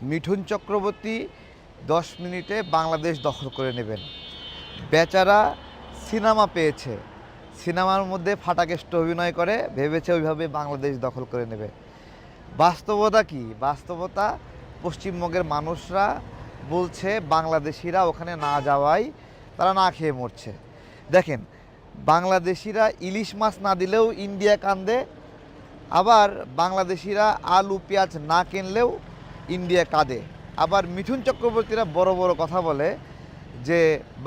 মিঠুন চক্রবর্তী 10 মিনিটে বাংলাদেশ দখল করে নেবেন। বেচারা সিনেমা পেয়েছে, সিনেমার মধ্যে ফাটাকেষ্ট অভিনয় করে ভেবেছে ওইভাবে বাংলাদেশ দখল করে নেবে। বাস্তবতা কি? বাস্তবতা পশ্চিমবঙ্গের মানুষরা বলছে বাংলাদেশিরা ওখানে না যাওয়াই তারা না খেয়ে মরছে। দেখেন, বাংলাদেশিরা ইলিশ মাছ না দিলেও ইন্ডিয়া কান্দে, আবার বাংলাদেশিরা আলু পেঁয়াজ না কিনলেও ইন্ডিয়া কাঁদে। আবার মিঠুন চক্রবর্তীরা বড় বড় কথা বলে যে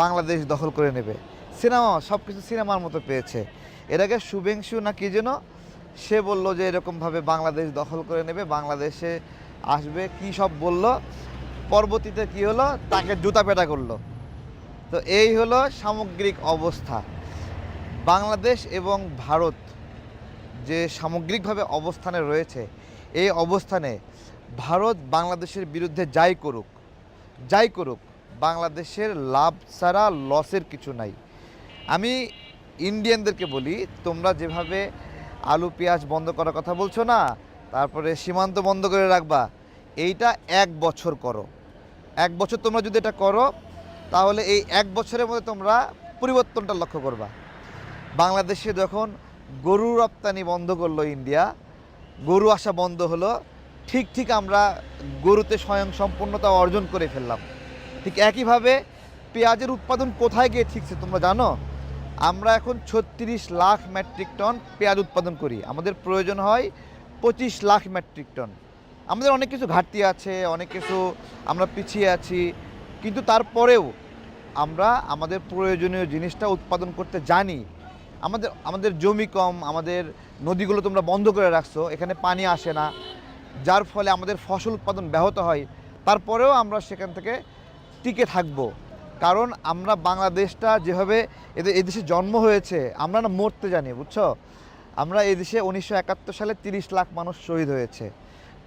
বাংলাদেশ দখল করে নেবে। সিনেমা সব কিছু সিনেমার মতো পেয়েছে। এর আগে শুভেংশু না কি যেন সে বলল যে এরকমভাবে বাংলাদেশ দখল করে নেবে, বাংলাদেশে আসবে, কি সব বলল। পরবর্তীতে কি হলো, তাকে জুতা পেটা করলো। তো এই হলো সামগ্রিক অবস্থা। বাংলাদেশ এবং ভারত যে সামগ্রিকভাবে অবস্থানে রয়েছে, এই অবস্থানে ভারত বাংলাদেশের বিরুদ্ধে যাই করুক, বাংলাদেশের লাভ ছাড়া লসের কিছু নাই। আমি ইন্ডিয়ানদেরকে বলি, তোমরা যেভাবে আলু পেঁয়াজ বন্ধ করার কথা বলছো না, তারপরে সীমান্ত বন্ধ করে রাখবা, এইটা 1 বছর করো। 1 বছর তোমরা যদি এটা করো, তাহলে এই 1 বছরের মধ্যে তোমরা পরিবর্তনটা লক্ষ্য করবা। বাংলাদেশে যখন গরু রপ্তানি বন্ধ করলো ইন্ডিয়া, গরু আসা বন্ধ হলো, ঠিক আমরা গরুতে স্বয়ংসম্পূর্ণতা অর্জন করে ফেললাম। ঠিক একইভাবে পেঁয়াজের উৎপাদন কোথায় গিয়ে ঠিকছে তোমরা জানো? আমরা এখন 36 লাখ মেট্রিক টন পেঁয়াজ উৎপাদন করি, আমাদের প্রয়োজন হয় 25 লাখ মেট্রিক টন। আমাদের অনেক কিছু ঘাটতি আছে, অনেক কিছু আমরা পিছিয়ে আছি, কিন্তু তারপরেও আমরা আমাদের প্রয়োজনীয় জিনিসটা উৎপাদন করতে জানি। আমাদের জমি কম, আমাদের নদীগুলো তোমরা বন্ধ করে রাখছো, এখানে পানি আসে না, যার ফলে আমাদের ফসল উৎপাদন ব্যাহত হয়। তারপরেও আমরা সেখান থেকে টিকে থাকব, কারণ আমরা বাংলাদেশটা যেভাবে এদেশে জন্ম হয়েছে, আমরা না মরতে জানি, বুঝছো? আমরা এদেশে 1971 সালে 30 লাখ মানুষ শহীদ হয়েছে।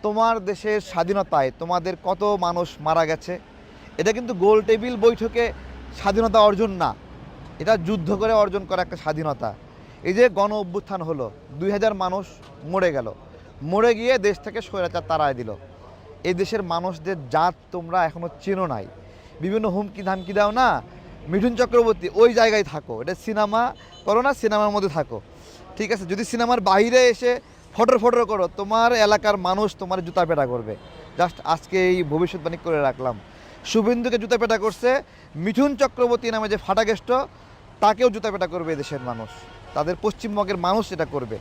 তোমার দেশের স্বাধীনতায় তোমাদের কত মানুষ মারা গেছে? এটা কিন্তু গোল টেবিল বৈঠকে স্বাধীনতা অর্জন না, এটা যুদ্ধ করে অর্জন করা একটা স্বাধীনতা। এই যে গণ অভ্যুত্থান হলো, 2000 মানুষ মরে গেল, মরে গিয়ে দেশ থেকে স্বৈরাচার তাড়ায় দিল। এই দেশের মানুষদের জাত তোমরা এখনও চেনো নাই, বিভিন্ন হুমকি ধামকি দাও না। মিঠুন চক্রবর্তী ওই জায়গায় থাকো, এটা সিনেমা করো না, সিনেমার মধ্যে থাকো, ঠিক আছে? যদি সিনেমার বাইরে এসে ফটর করো, তোমার এলাকার মানুষ তোমার জুতা পেটা করবে। জাস্ট আজকে এই ভবিষ্যৎবাণী করে রাখলাম। শুভেন্দুকে জুতা পেটা করছে, মিঠুন চক্রবর্তী নামে যে ফাটাকেষ্ট, তাকেও জুতা পেটা করবে এদেশের মানুষ, তাদের পশ্চিমবঙ্গের মানুষ এটা করবে।